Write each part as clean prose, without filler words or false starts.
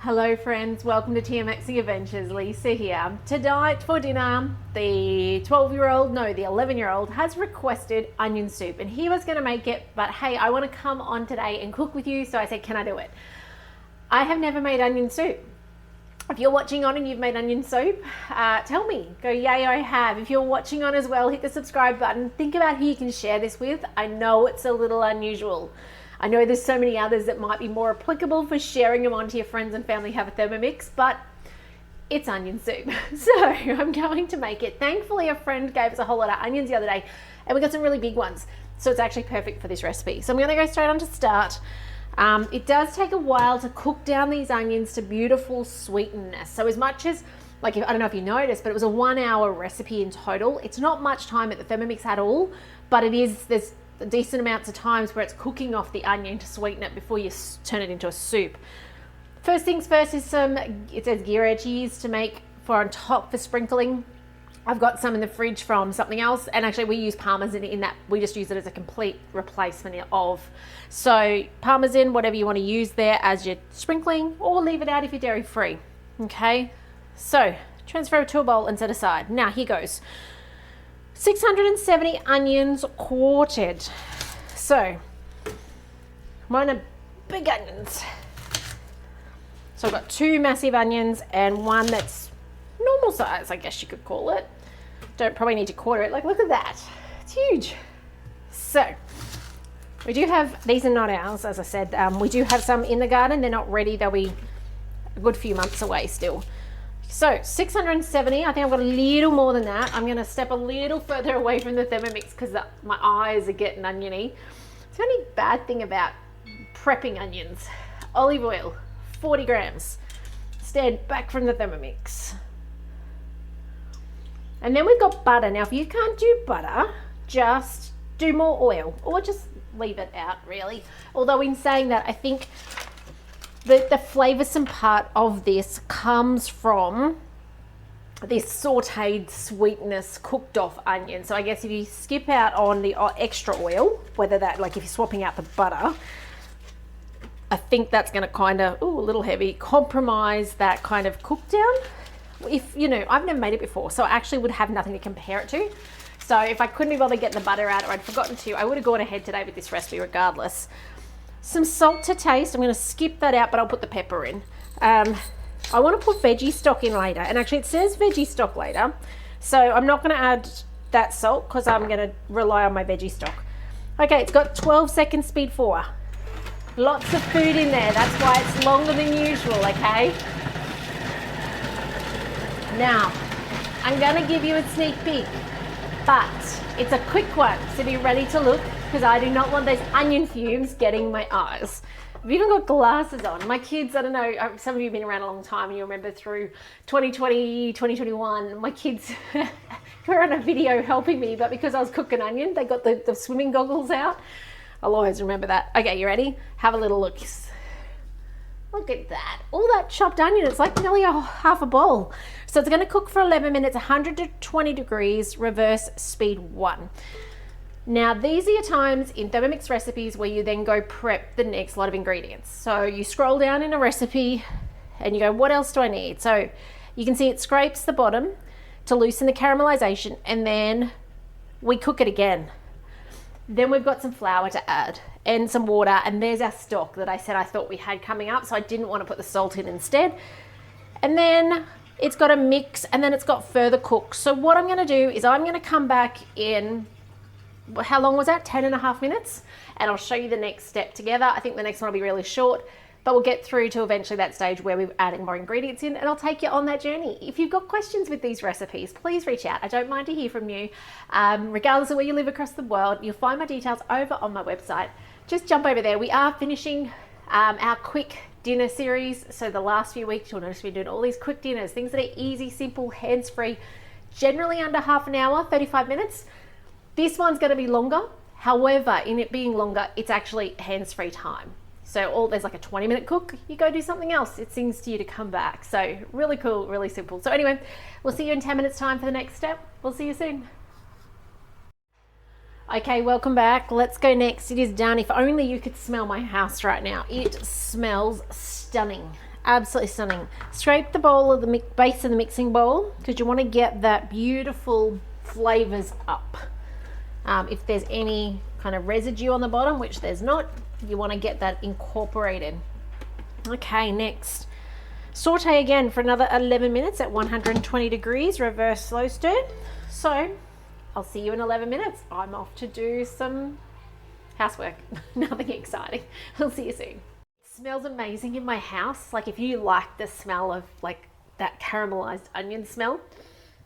Hello friends, welcome to TMXing Adventures. Lisa here. Tonight for dinner, the 11-year-old has requested onion soup and he was going to make it, but hey, I want to come on today and cook with you, so I said, can I do it? I have never made onion soup. If you're watching on and you've made onion soup, tell me. Go, yay, I have. If you're watching on as well, hit the subscribe button. Think about who you can share this with. I know it's a little unusual. I know there's so many others that might be more applicable for sharing them onto your friends and family who have a Thermomix, but it's onion soup. So I'm going to make it. Thankfully, a friend gave us a whole lot of onions the other day and we got some really big ones. So it's actually perfect for this recipe. So I'm going to go straight on to start. It does take a while to cook down these onions to beautiful sweetness. So as much as, I don't know if you noticed, but it was a 1 hour recipe in total. It's not much time at the Thermomix at all, but there's decent amounts of times where it's cooking off the onion to sweeten it before you turn it into a soup. First things first is it says gear cheese to make for on top for sprinkling. I've got some in the fridge from something else, and actually we use Parmesan in that. We just use it as a complete replacement of. So Parmesan, whatever you want to use there as your sprinkling, or leave it out if you're dairy free. Okay, so transfer it to a bowl and set aside. Now here goes. 670 onions quartered. So mine are big onions. So I've got 2 massive onions and one that's normal size, I guess you could call it. Don't probably need to quarter it. Look at that. It's huge. So we do have, these are not ours, as I said. We do have some in the garden. They're not ready. They'll be a good few months away still. So 670, I think I've got a little more than that. I'm going to step a little further away from the Thermomix because my eyes are getting oniony. It's the only bad thing about prepping onions. Olive oil, 40 grams. Stand back from the Thermomix. And then we've got butter. Now, if you can't do butter, just do more oil or just leave it out, really. Although in saying that, I think the flavoursome part of this comes from this sautéed sweetness cooked off onion. So I guess if you skip out on the extra oil, whether that, if you're swapping out the butter, I think that's going to kind of, a little heavy, compromise that kind of cook down. If, I've never made it before, so I actually would have nothing to compare it to. So if I couldn't be bothered getting the butter out or I'd forgotten to, I would have gone ahead today with this recipe regardless. Some salt to taste. I'm going to skip that out, but I'll put the pepper in. I want to put veggie stock in later, and actually it says veggie stock later, so I'm not going to add that salt because I'm going to rely on my veggie stock. Okay, it's got 12 seconds speed 4. Lots of food in there, that's why it's longer than usual, okay? Now, I'm going to give you a sneak peek, but it's a quick one, so be ready to look, because I do not want those onion fumes getting my eyes. I've even got glasses on. My kids, I don't know, some of you have been around a long time and you remember through 2020, 2021, my kids were on a video helping me, but because I was cooking onion, they got the swimming goggles out. I'll always remember that. Okay, you ready? Have a little look. Look at that. All that chopped onion, it's like nearly half a bowl. So it's going to cook for 11 minutes, 120 degrees, reverse speed 1. Now, these are your times in Thermomix recipes where you then go prep the next lot of ingredients. So you scroll down in a recipe and you go, what else do I need? So you can see it scrapes the bottom to loosen the caramelization, and then we cook it again. Then we've got some flour to add and some water, and there's our stock that I said I thought we had coming up, so I didn't want to put the salt in instead. And then it's got a mix, and then it's got further cook. So what I'm going to do is I'm going to come back in, how long was that? 10.5 minutes, and I'll show you the next step together. I think the next one will be really short, but we'll get through to eventually that stage where we're adding more ingredients in, and I'll take you on that journey. If you've got questions with these recipes, please reach out. I don't mind to hear from you. Regardless of where you live across the world, you'll find my details over on my website. Just jump over there. We are finishing our quick dinner series. So the last few weeks, you'll notice we're doing all these quick dinners, things that are easy, simple, hands-free, generally under half an hour, 35 minutes. This one's going to be longer. However, in it being longer, it's actually hands-free time. So there's like a 20-minute cook, you go do something else. It sings to you to come back. So really cool, really simple. So anyway, we'll see you in 10 minutes time for the next step. We'll see you soon. Okay, welcome back. Let's go next. It is done. If only you could smell my house right now. It smells stunning. Absolutely stunning. Scrape the bowl of the base of the mixing bowl because you want to get that beautiful flavors up. If there's any kind of residue on the bottom, which there's not, you want to get that incorporated. Okay, next. Saute again for another 11 minutes at 120 degrees, reverse slow stir. So I'll see you in 11 minutes. I'm off to do some housework. Nothing exciting. I'll see you soon. It smells amazing in my house. Like if you like the smell of like that caramelized onion smell,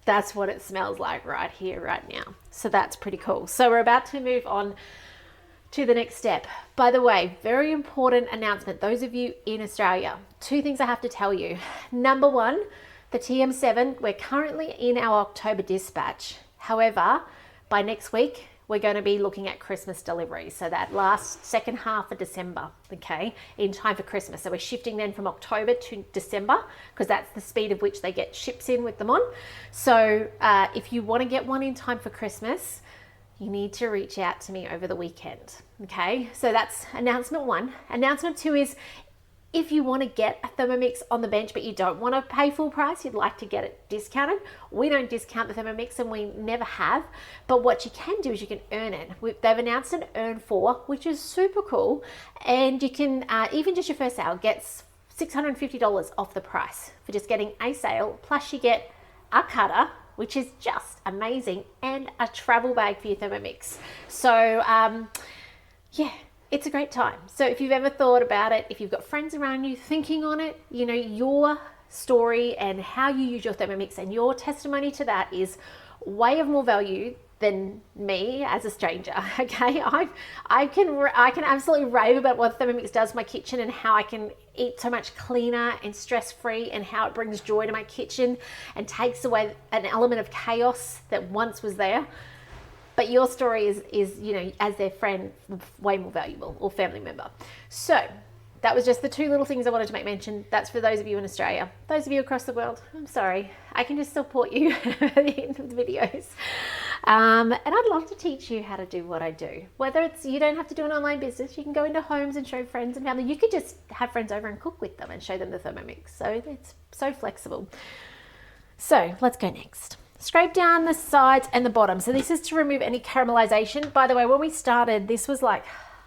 that's what it smells like right here, right now. So that's pretty cool. So we're about to move on to the next step. By the way, very important announcement. Those of you in Australia, 2 things I have to tell you. Number 1, the TM7, we're currently in our October dispatch. However, by next week, we're going to be looking at Christmas deliveries. So that last second half of December, okay, in time for Christmas. So we're shifting then from October to December because that's the speed of which they get ships in with them on. So if you want to get one in time for Christmas, you need to reach out to me over the weekend, okay? So that's announcement 1. Announcement 2 is if you want to get a Thermomix on the bench but you don't want to pay full price, you'd like to get it discounted. We don't discount the Thermomix and we never have, but what you can do is you can earn it. They've announced an earn for, which is super cool, and you can, even just your first sale, gets $650 off the price for just getting a sale, plus you get a cutter, which is just amazing, and a travel bag for your Thermomix. So yeah, it's a great time. So if you've ever thought about it, if you've got friends around you thinking on it, you know, your story and how you use your Thermomix and your testimony to that is way of more value than me as a stranger. Okay, I can absolutely rave about what Thermomix does to my kitchen and how I can eat so much cleaner and stress-free, and how it brings joy to my kitchen and takes away an element of chaos that once was there. But your story is, you know, as their friend, way more valuable, or family member. So that was just the 2 little things I wanted to make mention. That's for those of you in Australia. Those of you across the world, I'm sorry. I can just support you at the end of the videos. And I'd love to teach you how to do what I do. Whether it's, you don't have to do an online business. You can go into homes and show friends and family. You could just have friends over and cook with them and show them the Thermomix. So it's so flexible. So let's go next. Scrape down the sides and the bottom. So this is to remove any caramelization. By the way, when we started, this was like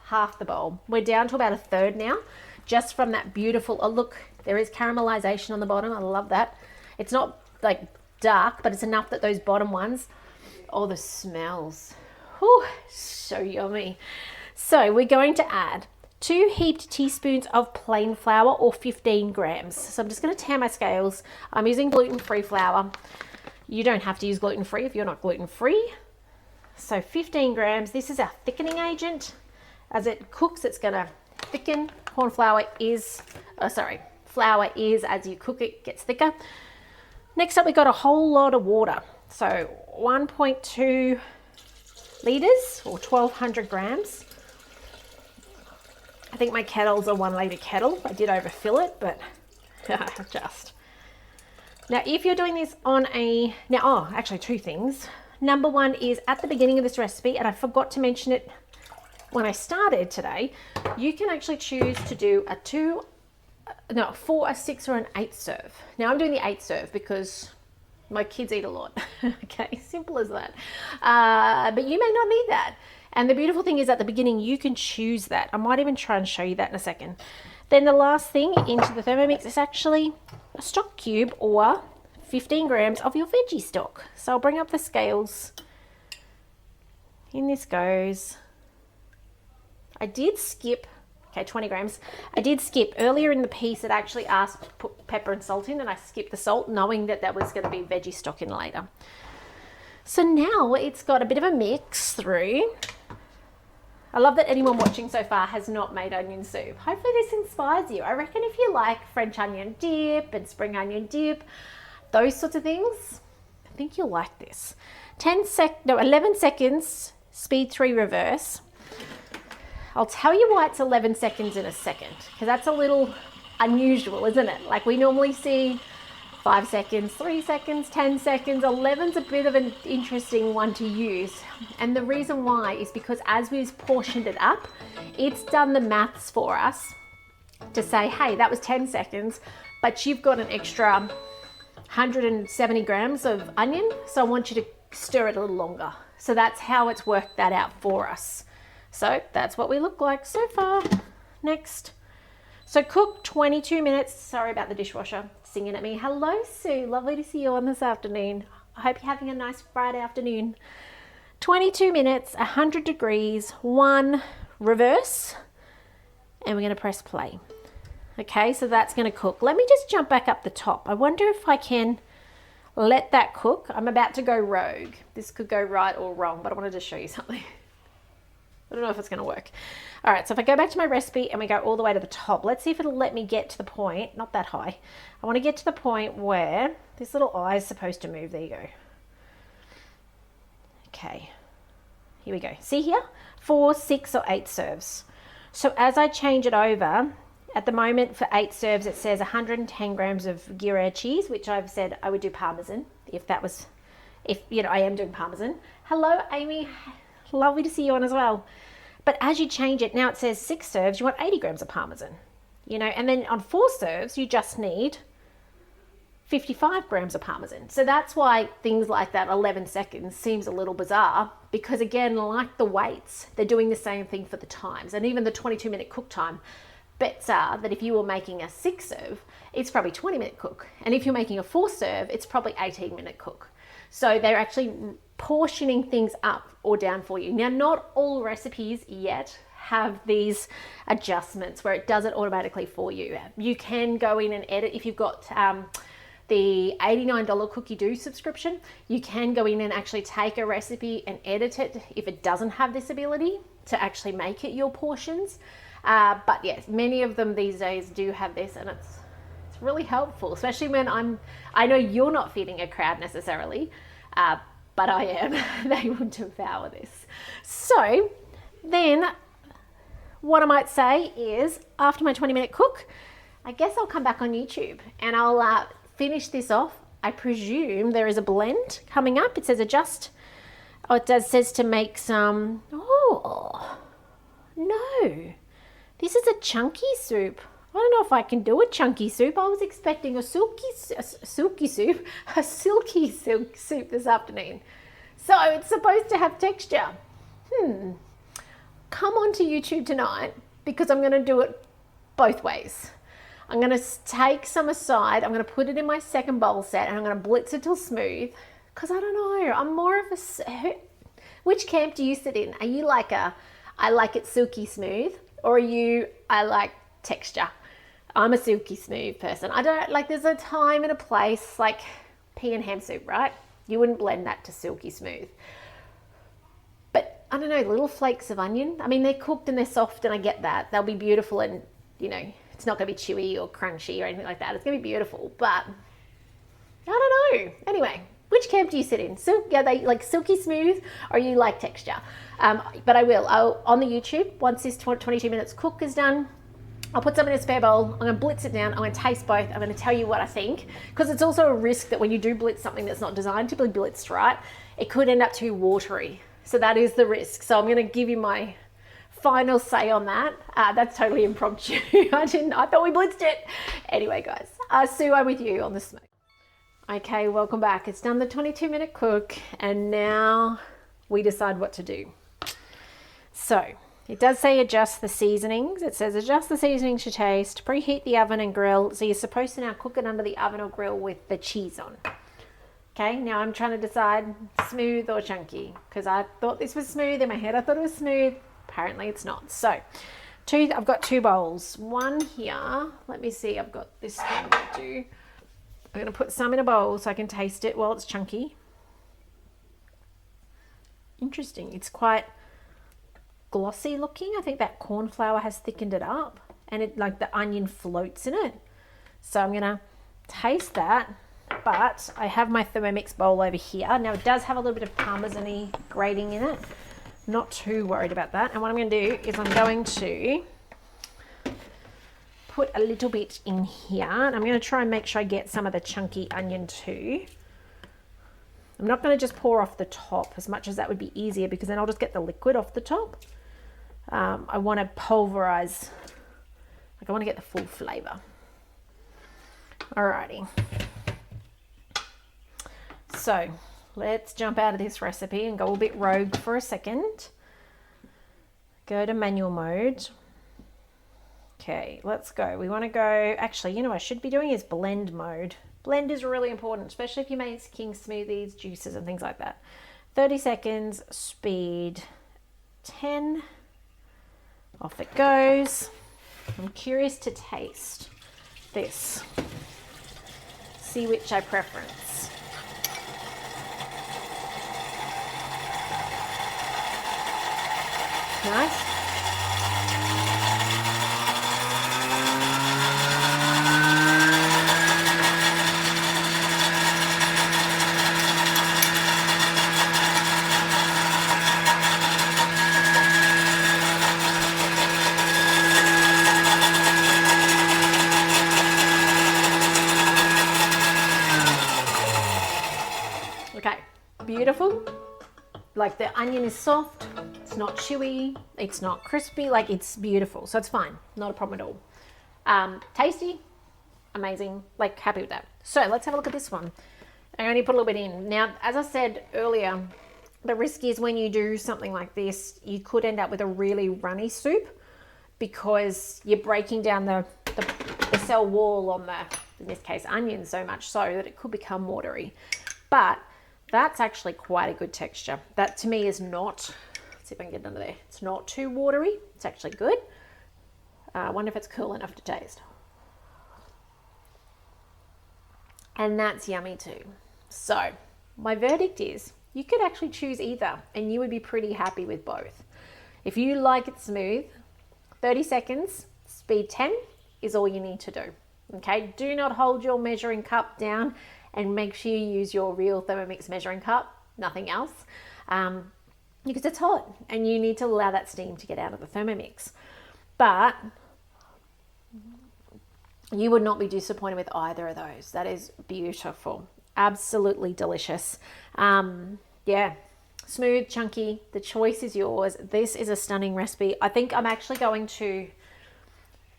half the bowl. We're down to about 1/3 now, just from that beautiful, oh look, there is caramelization on the bottom. I love that. It's not like dark, but it's enough that those bottom ones, oh, the smells, whew, so yummy. So we're going to add 2 heaped teaspoons of plain flour, or 15 grams. So I'm just going to tare my scales. I'm using gluten-free flour. You don't have to use gluten-free if you're not gluten-free. So 15 grams. This is our thickening agent. As it cooks, it's going to thicken. Flour is, as you cook it, gets thicker. Next up, we got a whole lot of water. So 1.2 litres, or 1,200 grams. I think my kettle's a 1 litre kettle. I did overfill it, but just. Now, if you're doing this on actually 2 things. Number 1 is at the beginning of this recipe, and I forgot to mention it when I started today, you can actually choose to do a 4, a 6, or an 8 serve. Now I'm doing the 8 serve because my kids eat a lot. Okay, simple as that. But you may not need that. And the beautiful thing is at the beginning, you can choose that. I might even try and show you that in a second. Then the last thing into the Thermomix is actually a stock cube, or 15 grams of your veggie stock. So I'll bring up the scales. In this goes. I did skip, okay, 20 grams. I did skip earlier in the piece. It actually asked to put pepper and salt in, and I skipped the salt, knowing that that was going to be veggie stock in later. So now it's got a bit of a mix through. I love that anyone watching so far has not made onion soup. Hopefully this inspires you. I reckon if you like French onion dip and spring onion dip, those sorts of things, I think you'll like this. 11 seconds, speed 3 reverse. I'll tell you why it's 11 seconds in a second, because that's a little unusual, isn't it? Like we normally see 5 seconds, 3 seconds, 10 seconds. 11's a bit of an interesting one to use. And the reason why is because as we've portioned it up, it's done the maths for us to say, hey, that was 10 seconds. but you've got an extra 170 grams of onion, so I want you to stir it a little longer. So that's how it's worked that out for us. So that's what we look like so far. Next. So cook 22 minutes. Sorry about the dishwasher singing at me. Hello, Sue. Lovely to see you on this afternoon. I hope you're having a nice Friday afternoon. 22 minutes, 100 degrees, 1 reverse, and we're going to press play. Okay, so that's going to cook. Let me just jump back up the top. I wonder if I can let that cook. I'm about to go rogue. This could go right or wrong, but I wanted to show you something. I don't know if it's going to work. All right, so if I go back to my recipe and we go all the way to the top, let's see if it'll let me get to the point, not that high. I want to get to the point where this little eye is supposed to move. There you go. Okay, here we go. See here? 4, 6, or 8 serves. So as I change it over, at the moment for 8 serves, it says 110 grams of Gruyere cheese, which I've said I would do Parmesan if you know, I am doing Parmesan. Hello, Amy. Lovely to see you on as well. But as you change it, now it says 6 serves, you want 80 grams of Parmesan, you know, and then on 4 serves, you just need 55 grams of Parmesan. So that's why things like that 11 seconds seems a little bizarre, because again, like the weights, they're doing the same thing for the times, and even the 22-minute cook time. Bets are that if you were making a 6 serve, it's probably 20-minute cook. And if you're making a 4 serve, it's probably 18-minute cook. So they're actually portioning things up or down for you. Now, not all recipes yet have these adjustments where it does it automatically for you. You can go in and edit if you've got the $89 Cookidoo subscription. You can go in and actually take a recipe and edit it if it doesn't have this ability to actually make it your portions. But yes, many of them these days do have this, and it's really helpful, especially when I know you're not feeding a crowd necessarily, but I am. They will devour this. So then what I might say is, after my 20-minute cook, I guess I'll come back on YouTube and I'll finish this off. I presume there is a blend coming up. It says adjust. Oh, it says to make some. Oh, no. This is a chunky soup. I don't know if I can do a chunky soup. I was expecting a silky soup this afternoon. So it's supposed to have texture. Come on to YouTube tonight, because I'm going to do it both ways. I'm going to take some aside. I'm going to put it in my second bowl set, and I'm going to blitz it till smooth, because I don't know. I'm more of a... Which camp do you sit in? Are you like I like it silky smooth, or are you, I like texture? I'm a silky smooth person. I don't like, there's a time and a place, like pea and ham soup, right? You wouldn't blend that to silky smooth. But I don't know, little flakes of onion. I mean, they're cooked and they're soft, and I get that. They'll be beautiful, and you know, it's not going to be chewy or crunchy or anything like that. It's going to be beautiful, but I don't know. Anyway, which camp do you sit in? Are they like silky smooth, or you like texture? But I'll on the YouTube, once this 22 minutes cook is done, I'll put some in a spare bowl. I'm going to blitz it down. I'm going to taste both. I'm going to tell you what I think, because it's also a risk that when you do blitz something that's not designed to be blitzed right, it could end up too watery. So that is the risk. So I'm going to give you my final say on that. That's totally impromptu. I thought we blitzed it. Anyway, guys, Sue, I'm with you on the smoke. Okay, welcome back. It's done the 22-minute cook, and now we decide what to do. So it does say adjust the seasonings. It says adjust the seasonings to taste, preheat the oven and grill. So you're supposed to now cook it under the oven or grill with the cheese on. Okay, now I'm trying to decide smooth or chunky, because I thought this was smooth. In my head, I thought it was smooth. Apparently it's not. So I've got 2 bowls. One here. Let me see. I've got this thing to do. I'm going to put some in a bowl so I can taste it while it's chunky. Interesting. It's quite glossy looking. I think that corn flour has thickened it up, and it like the onion floats in it. So I'm going to taste that, but I have my Thermomix bowl over here. Now it does have a little bit of Parmesan-y grating in it. Not too worried about that. And what I'm going to do is I'm going to put a little bit in here, and I'm going to try and make sure I get some of the chunky onion too. I'm not going to just pour off the top, as much as that would be easier, because then I'll just get the liquid off the top. I want to pulverize, like I want to get the full flavor. Alrighty. So let's jump out of this recipe and go a bit rogue for a second. Go to manual mode. Okay, let's go. We want to go, actually, you know what I should be doing is blend mode. Blend is really important, especially if you're making smoothies, juices, and things like that. 30 seconds, speed 10. Off it goes. I'm curious to taste this. See which I preference. Nice. Okay, beautiful. Like the onion is soft, it's not chewy, it's not crispy, like it's beautiful. So it's fine, not a problem at all. Tasty, amazing, like happy with that. So let's have a look at this one. I only put a little bit in. Now, as I said earlier, the risk is when you do something like this, you could end up with a really runny soup because you're breaking down the cell wall on the, in this case, onion so much so that it could become watery. But that's actually quite a good texture. That to me is not, let's see if I can get it under there. It's not too watery. It's actually good. I wonder if it's cool enough to taste. And that's yummy too. So my verdict is you could actually choose either and you would be pretty happy with both. If you like it smooth, 30 seconds, speed 10 is all you need to do. Okay, do not hold your measuring cup down and make sure you use your real Thermomix measuring cup, nothing else, because it's hot and you need to allow that steam to get out of the Thermomix. But you would not be disappointed with either of those. That is beautiful, absolutely delicious. Yeah, smooth, chunky, the choice is yours. This is a stunning recipe. I think I'm actually going to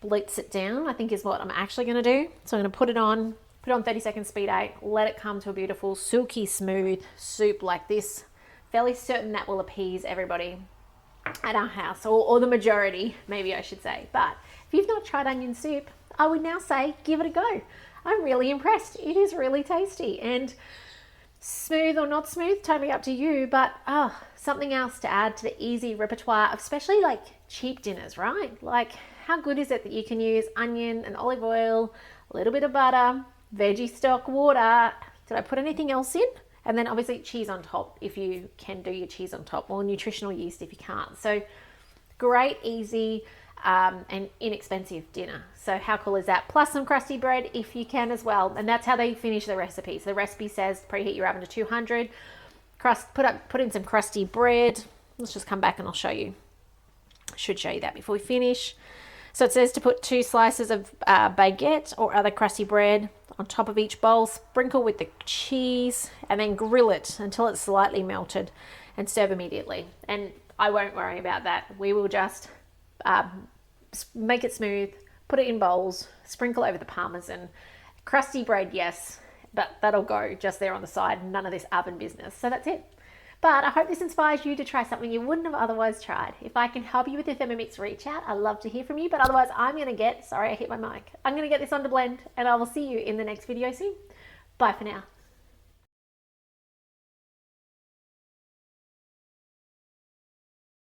blitz it down, I think is what I'm actually going to do. So I'm going to put it on 30 seconds, speed 8, let it come to a beautiful, silky smooth soup like this. Fairly certain that will appease everybody at our house, or the majority, maybe I should say. But if you've not tried onion soup, I would now say give it a go. I'm really impressed. It is really tasty and smooth or not smooth, totally up to you, but something else to add to the easy repertoire, especially like cheap dinners, right? Like how good is it that you can use onion and olive oil, a little bit of butter, veggie stock, water. Did I put anything else in? And then obviously cheese on top if you can do your cheese on top, or nutritional yeast if you can't. So great, easy, and inexpensive dinner. So how cool is that? Plus some crusty bread if you can as well. And that's how they finish the recipe. So the recipe says preheat your oven to 200. Put in some crusty bread. Let's just come back and I'll show you. I should show you that before we finish. So it says to put 2 slices of baguette or other crusty bread on top of each bowl, sprinkle with the cheese, and then grill it until it's slightly melted and serve immediately. And I won't worry about that. We will just make it smooth, put it in bowls, sprinkle over the parmesan. Crusty bread, yes, but that'll go just there on the side. None of this oven business. So that's it. But I hope this inspires you to try something you wouldn't have otherwise tried. If I can help you with your Thermomix, reach out. I'd love to hear from you. But otherwise, I'm going to get, sorry, I hit my mic. I'm going to get this on to blend, and I will see you in the next video soon. Bye for now.